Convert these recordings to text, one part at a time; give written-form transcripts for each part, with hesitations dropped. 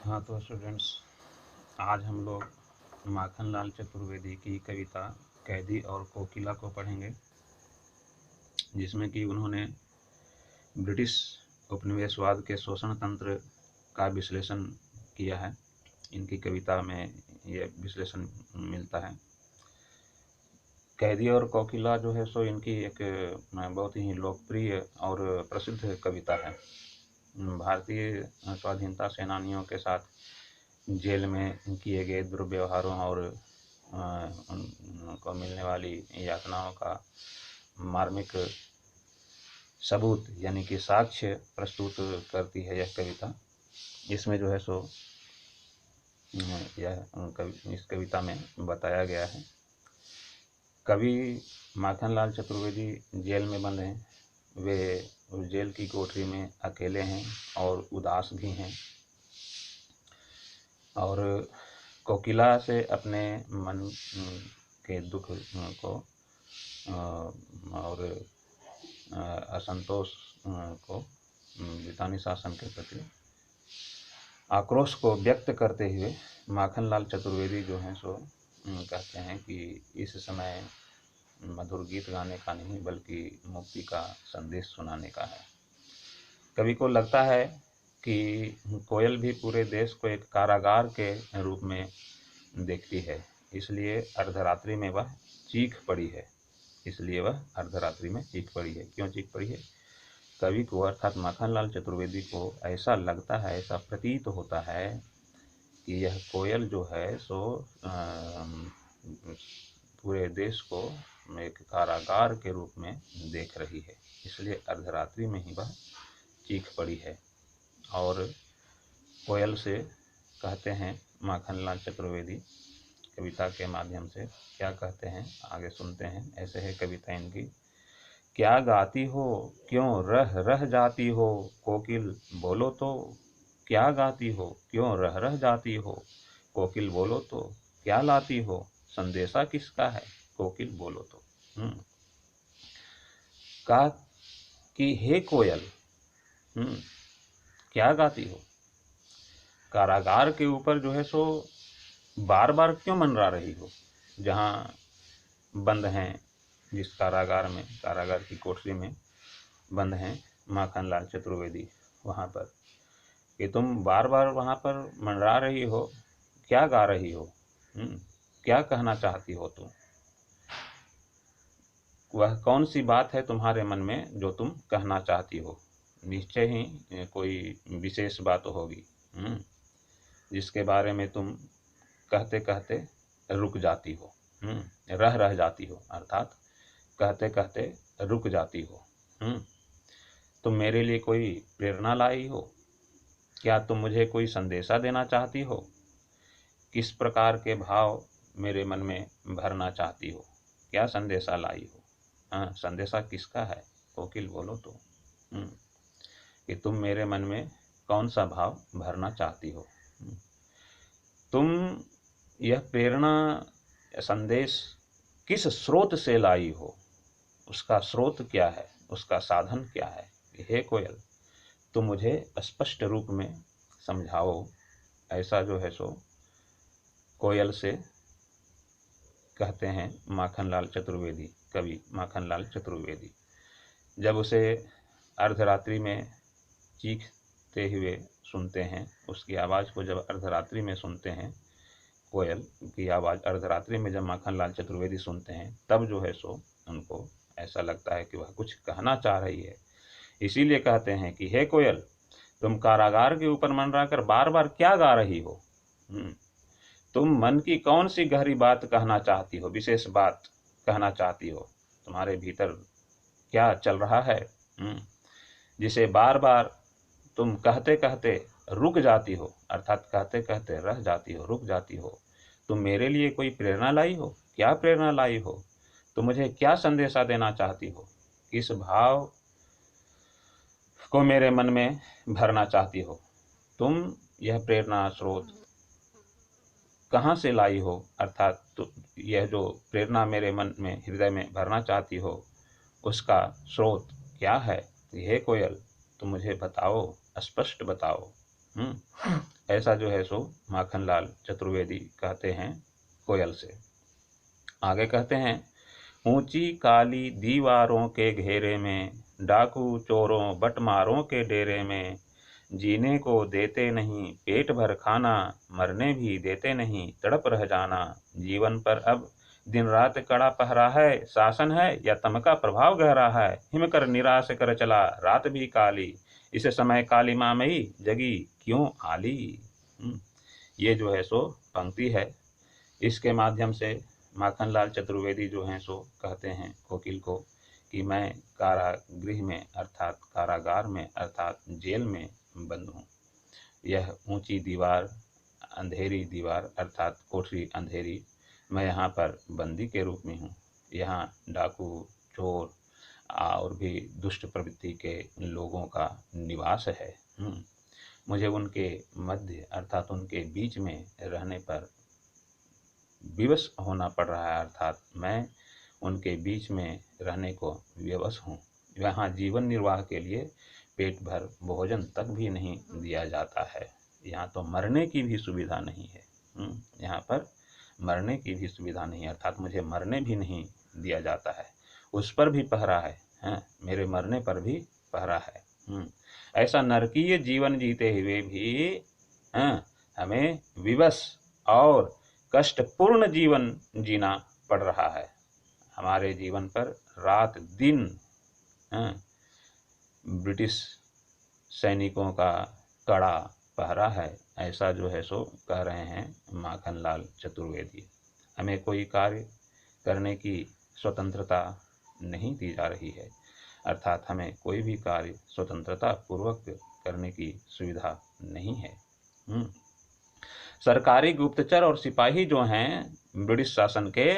हाँ तो स्टूडेंट्स, आज हम लोग माखनलाल चतुर्वेदी की कविता कैदी और कोकिला को पढ़ेंगे, जिसमें कि उन्होंने ब्रिटिश उपनिवेशवाद के शोषण तंत्र का विश्लेषण किया है। इनकी कविता में ये विश्लेषण मिलता है। कैदी और कोकिला जो है सो इनकी एक बहुत ही लोकप्रिय और प्रसिद्ध कविता है। भारतीय स्वाधीनता सेनानियों के साथ जेल में किए गए दुर्व्यवहारों और उनको मिलने वाली यातनाओं का मार्मिक सबूत यानी कि साक्ष्य प्रस्तुत करती है यह कविता। इसमें जो है सो इस कविता में बताया गया है। कवि माखनलाल चतुर्वेदी जेल में बंद हैं। वे उस जेल की कोठरी में अकेले हैं और उदास भी हैं, और कोकिला से अपने मन के दुख को और असंतोष को ब्रितानी शासन के प्रति आक्रोश को व्यक्त करते हुए माखनलाल चतुर्वेदी जो हैं सो कहते हैं कि इस समय मधुर गीत गाने का नहीं बल्कि मुक्ति का संदेश सुनाने का है। कवि को लगता है कि कोयल भी पूरे देश को एक कारागार के रूप में देखती है, इसलिए अर्धरात्रि में वह चीख पड़ी है। क्यों चीख पड़ी है? कवि को अर्थात माखनलाल चतुर्वेदी को ऐसा लगता है, ऐसा प्रतीत होता है कि यह कोयल जो है सो पूरे देश को एक कारागार के रूप में देख रही है, इसलिए अर्धरात्रि में ही वह चीख पड़ी है। और कोयल से कहते हैं माखनलाल चतुर्वेदी कविता के माध्यम से क्या कहते हैं, आगे सुनते हैं। ऐसे है कविता इनकी। क्या गाती हो, क्यों रह रह जाती हो, कोकिल बोलो तो। क्या गाती हो, क्यों रह रह जाती हो, कोकिल बोलो तो। क्या लाती हो, संदेशा किसका है, कोकिल बोलो तो। कहा कि हे कोयल, क्या गाती हो, कारागार के ऊपर जो है सो बार बार क्यों मंडरा रही हो। जहाँ बंद हैं, जिस कारागार की कोठरी में बंद हैं माखनलाल चतुर्वेदी, वहाँ पर कि तुम बार बार वहाँ पर मंडरा रही हो, क्या गा रही हो, क्या कहना चाहती हो तुम। वह कौन सी बात है तुम्हारे मन में जो तुम कहना चाहती हो। निश्चय ही कोई विशेष बात होगी जिसके बारे में तुम कहते कहते रुक जाती हो, रह जाती हो, अर्थात कहते कहते रुक जाती हो। तुम मेरे लिए कोई प्रेरणा लाई हो, क्या तुम मुझे कोई संदेशा देना चाहती हो, किस प्रकार के भाव मेरे मन में भरना चाहती हो, क्या संदेशा लाई हो। संदेशा किसका है, कोकिल बोलो तो। कि तुम मेरे मन में कौन सा भाव भरना चाहती हो। तुम यह प्रेरणा संदेश किस स्रोत से लाई हो, उसका स्रोत क्या है, उसका साधन क्या है। हे कोयल, तुम मुझे स्पष्ट रूप में समझाओ। ऐसा जो है सो कोयल से कहते हैं माखनलाल चतुर्वेदी, कवि माखनलाल चतुर्वेदी। जब उसे अर्धरात्रि में चीखते हुए सुनते हैं, उसकी आवाज़ को जब अर्धरात्रि में सुनते हैं, कोयल की आवाज़ अर्धरात्रि में जब माखनलाल चतुर्वेदी सुनते हैं, तब जो है सो उनको ऐसा लगता है कि वह कुछ कहना चाह रही है। इसीलिए कहते हैं कि हे कोयल, तुम कारागार के ऊपर मंडरा कर बार बार क्या गा रही हो। तुम मन की कौन सी गहरी बात कहना चाहती हो, विशेष बात कहना चाहती हो। तुम्हारे भीतर क्या चल रहा है जिसे बार बार तुम कहते कहते रुक जाती हो, अर्थात कहते कहते रह जाती हो, रुक जाती हो। तुम मेरे लिए कोई प्रेरणा लाई हो, क्या प्रेरणा लाई हो, तुम मुझे क्या संदेशा देना चाहती हो, किस भाव को मेरे मन में भरना चाहती हो। तुम यह प्रेरणा स्रोत कहाँ से लाई हो, अर्थात तो यह जो प्रेरणा मेरे मन में हृदय में भरना चाहती हो, उसका स्रोत क्या है। हे कोयल, तुम मुझे बताओ, स्पष्ट बताओ। ऐसा जो है सो माखनलाल चतुर्वेदी कहते हैं कोयल से। आगे कहते हैं, ऊंची काली दीवारों के घेरे में, डाकू चोरों बटमारों के डेरे में, जीने को देते नहीं पेट भर खाना, मरने भी देते नहीं तड़प रह जाना। जीवन पर अब दिन रात कड़ा पहरा है, शासन है या तम का प्रभाव गहरा है। हिमकर निराश कर चला रात भी काली, इस समय काली माँ मई जगी क्यों आली। ये जो है सो पंक्ति है। इसके माध्यम से माखनलाल चतुर्वेदी जो हैं सो कहते हैं कोकिल को कि मैं कारागृह में अर्थात कारागार में अर्थात जेल में बंद हूँ। यह ऊंची दीवार, अंधेरी दीवार अर्थात कोठरी अंधेरी, मैं यहाँ पर बंदी के रूप में हूँ। यहाँ डाकू चोर और भी दुष्ट प्रवृत्ति के लोगों का निवास है। मुझे उनके मध्य अर्थात उनके बीच में रहने पर विवश होना पड़ रहा है, अर्थात मैं उनके बीच में रहने को विवश हूँ। यहाँ जीवन निर्वाह के लिए पेट भर भोजन तक भी नहीं दिया जाता है। यहाँ तो मरने की भी सुविधा नहीं है। यहाँ पर मरने की भी सुविधा नहीं है, अर्थात मुझे मरने भी नहीं दिया जाता है। उस पर भी पहरा है, मेरे मरने पर भी पहरा है। ऐसा नरकीय जीवन जीते हुए भी हमें विवश और कष्टपूर्ण जीवन जीना पड़ रहा है। हमारे जीवन पर रात दिन ब्रिटिश सैनिकों का कड़ा पहरा है। ऐसा जो है सो कह रहे हैं माखनलाल चतुर्वेदी। हमें कोई कार्य करने की स्वतंत्रता नहीं दी जा रही है, अर्थात हमें कोई भी कार्य स्वतंत्रता पूर्वक करने की सुविधा नहीं है। सरकारी गुप्तचर और सिपाही जो हैं ब्रिटिश शासन के,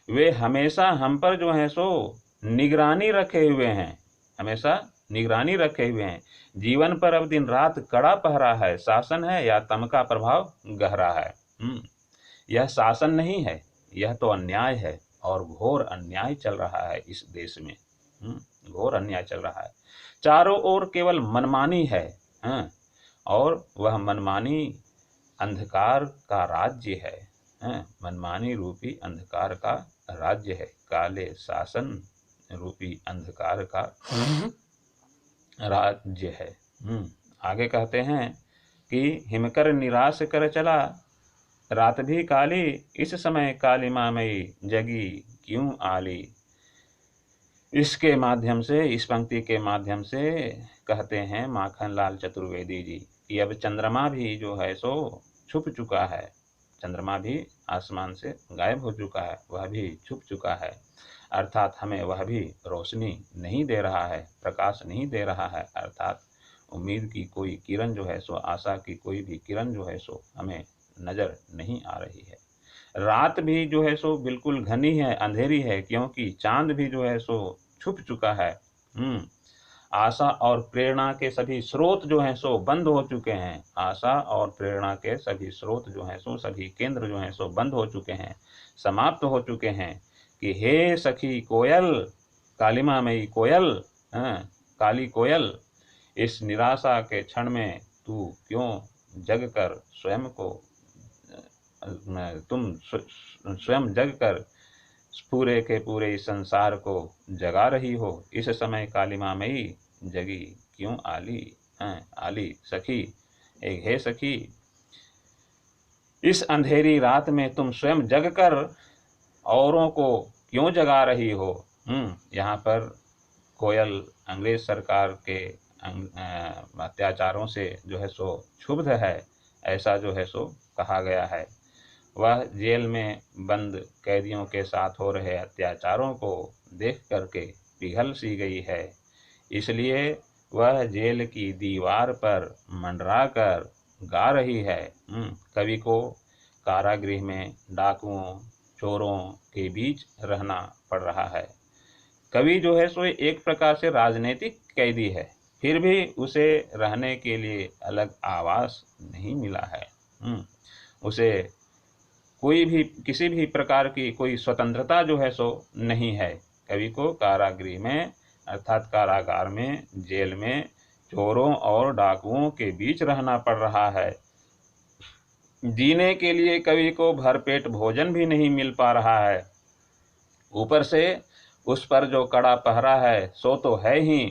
वे हमेशा हम पर जो है सो निगरानी रखे हुए हैं, हमेशा निगरानी रखे हुए हैं। जीवन पर अब दिन रात कड़ा पहरा है, शासन है या तम का प्रभाव गहरा है। यह शासन नहीं है, यह तो अन्याय है और घोर अन्याय चल रहा है इस देश में। घोर अन्याय चल रहा है। चारों ओर केवल मनमानी है, और वह मनमानी अंधकार का राज्य है। मनमानी रूपी अंधकार का राज्य है, काले शासन रूपी अंधकार का राज्य है। आगे कहते हैं कि हिमकर निराश कर चला रात भी काली, इस समय काली माँ मई जगी क्यों आली। इसके माध्यम से, इस पंक्ति के माध्यम से कहते हैं माखनलाल चतुर्वेदी जी कि अब चंद्रमा भी जो है सो छुप चुका है। चंद्रमा भी आसमान से गायब हो चुका है, वह भी छुप चुका है, अर्थात हमें वह भी रोशनी नहीं दे रहा है, प्रकाश नहीं दे रहा है, अर्थात उम्मीद की कोई किरण जो है सो, आशा की कोई भी किरण जो है सो हमें नज़र नहीं आ रही है। रात भी जो है सो बिल्कुल घनी है, अंधेरी है, क्योंकि चांद भी जो है सो छुप चुका है। आशा और प्रेरणा के सभी स्रोत जो हैं सो बंद हो चुके हैं। आशा और प्रेरणा के सभी स्रोत जो हैं सो, सभी केंद्र जो हैं सो बंद हो चुके हैं, समाप्त हो चुके हैं। कि हे सखी कोयल, कालिमा मई कोयल, काली कोयल, इस निराशा के क्षण में तू क्यों जग कर स्वयं को, तुम स्वयं जग कर पूरे के पूरे संसार को जगा रही हो। इस समय काली माँ मई जगी क्यों आली। आली सखी, एक हे सखी, इस अंधेरी रात में तुम स्वयं जग कर औरों को क्यों जगा रही हो। यहाँ पर कोयल अंग्रेज सरकार के अत्याचारों से जो है सो क्षुब्ध है, ऐसा जो है सो कहा गया है। वह जेल में बंद कैदियों के साथ हो रहे अत्याचारों को देख करके पिघल सी गई है, इसलिए वह जेल की दीवार पर मंडरा कर गा रही है। कवि को कारागृह में डाकुओं चोरों के बीच रहना पड़ रहा है। कवि जो है सो एक प्रकार से राजनीतिक कैदी है, फिर भी उसे रहने के लिए अलग आवास नहीं मिला है। उसे कोई भी किसी भी प्रकार की कोई स्वतंत्रता जो है सो नहीं है। कवि को कारागृह में अर्थात कारागार में, जेल में चोरों और डाकुओं के बीच रहना पड़ रहा है। जीने के लिए कवि को भरपेट भोजन भी नहीं मिल पा रहा है। ऊपर से उस पर जो कड़ा पहरा है सो तो है ही।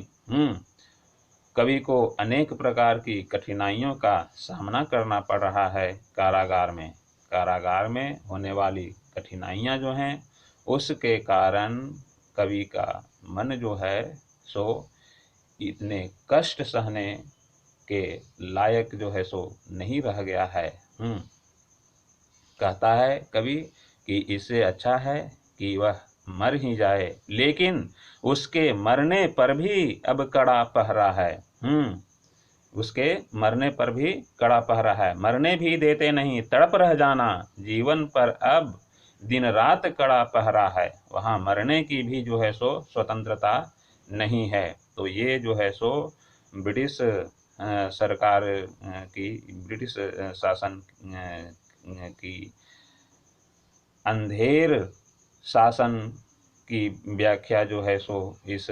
कवि को अनेक प्रकार की कठिनाइयों का सामना करना पड़ रहा है कारागार में होने वाली कठिनाइयां जो हैं उसके कारण कवि का मन जो है सो इतने कष्ट सहने के लायक जो है सो नहीं रह गया है। कहता है कवि कि इससे अच्छा है कि वह मर ही जाए, लेकिन उसके मरने पर भी अब कड़ा पहरा है। उसके मरने पर भी कड़ा पहरा है, मरने भी देते नहीं, तड़प रह जाना, जीवन पर अब दिन रात कड़ा पहरा है। वहाँ मरने की भी जो है सो स्वतंत्रता नहीं है। तो ये जो है सो ब्रिटिश सरकार की, ब्रिटिश शासन की अंधेर शासन की व्याख्या जो है सो इस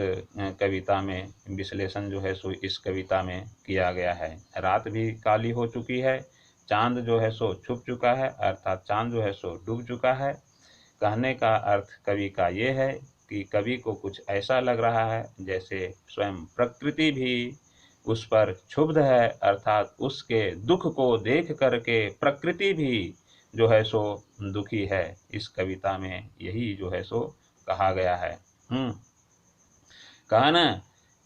कविता में, विश्लेषण जो है सो इस कविता में किया गया है। रात भी काली हो चुकी है, चांद जो है सो छुप चुका है, अर्थात चांद जो है सो डूब चुका है। कहने का अर्थ कवि का ये है कि कवि को कुछ ऐसा लग रहा है जैसे स्वयं प्रकृति भी उस पर क्षुब्ध है, अर्थात उसके दुख को देख करके प्रकृति भी जो है सो दुखी है। इस कविता में यही जो है सो कहा गया है। कहा ना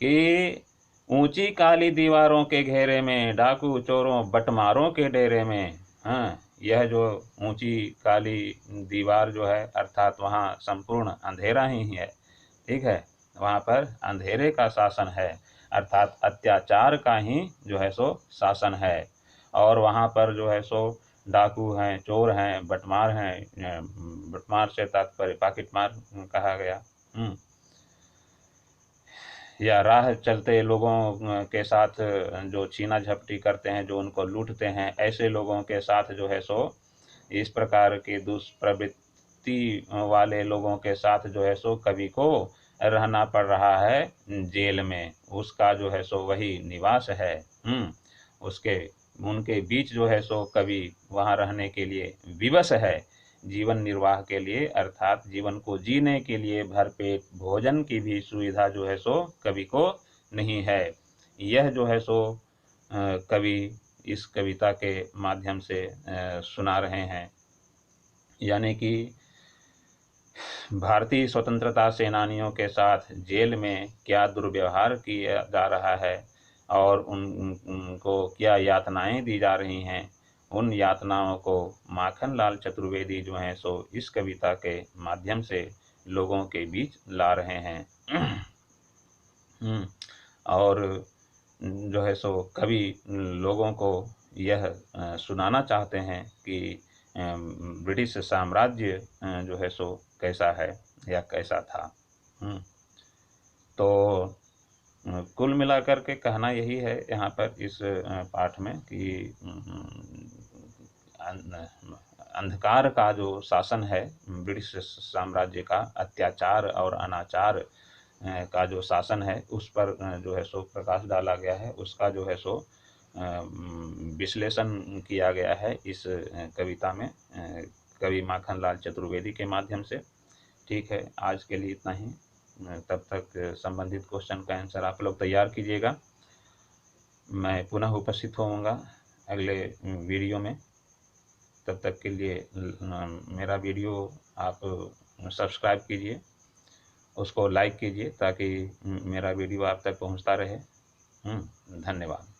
कि ऊंची काली दीवारों के घेरे में, डाकू चोरों बटमारों के डेरे में। यह जो ऊंची काली दीवार जो है अर्थात वहाँ संपूर्ण अंधेरा ही है। ठीक है, वहाँ पर अंधेरे का शासन है, अर्थात अत्याचार का ही जो है सो शासन है। और वहाँ पर जो है सो डाकू हैं, चोर हैं, बटमार हैं। बटमार से तात्पर्य पॉकेटमार कहा गया। या राह चलते लोगों के साथ जो छीना झपटी करते हैं, जो उनको लूटते हैं, ऐसे लोगों के साथ जो है सो इस प्रकार की दुष्प्रवृत्ति वाले लोगों के साथ जो है सो कवि को रहना पड़ रहा है जेल में। उसका जो है सो वही निवास है। उनके बीच जो है सो कवि वहाँ रहने के लिए विवश है, जीवन निर्वाह के लिए, अर्थात जीवन को जीने के लिए भरपेट भोजन की भी सुविधा जो है सो कवि को नहीं है। यह जो है सो कवि इस कविता के माध्यम से सुना रहे हैं। यानी कि भारतीय स्वतंत्रता सेनानियों के साथ जेल में क्या दुर्व्यवहार किया जा रहा है और उनको क्या यातनाएं दी जा रही हैं, उन यातनाओं को माखनलाल चतुर्वेदी जो हैं सो इस कविता के माध्यम से लोगों के बीच ला रहे हैं। और जो है सो कवि लोगों को यह सुनाना चाहते हैं कि ब्रिटिश साम्राज्य जो है सो कैसा है या कैसा था। तो कुल मिलाकर के कहना यही है यहाँ पर इस पाठ में कि अंधकार का जो शासन है, ब्रिटिश साम्राज्य का अत्याचार और अनाचार का जो शासन है उस पर जो है सो प्रकाश डाला गया है, उसका जो है सो विश्लेषण किया गया है इस कविता में कवि माखनलाल चतुर्वेदी के माध्यम से। ठीक है, आज के लिए इतना ही। तब तक संबंधित क्वेश्चन का आंसर आप लोग तैयार कीजिएगा। मैं पुनः उपस्थित होऊंगा अगले वीडियो में। तब तक के लिए मेरा वीडियो आप सब्सक्राइब कीजिए, उसको लाइक कीजिए ताकि मेरा वीडियो आप तक पहुंचता रहे। धन्यवाद।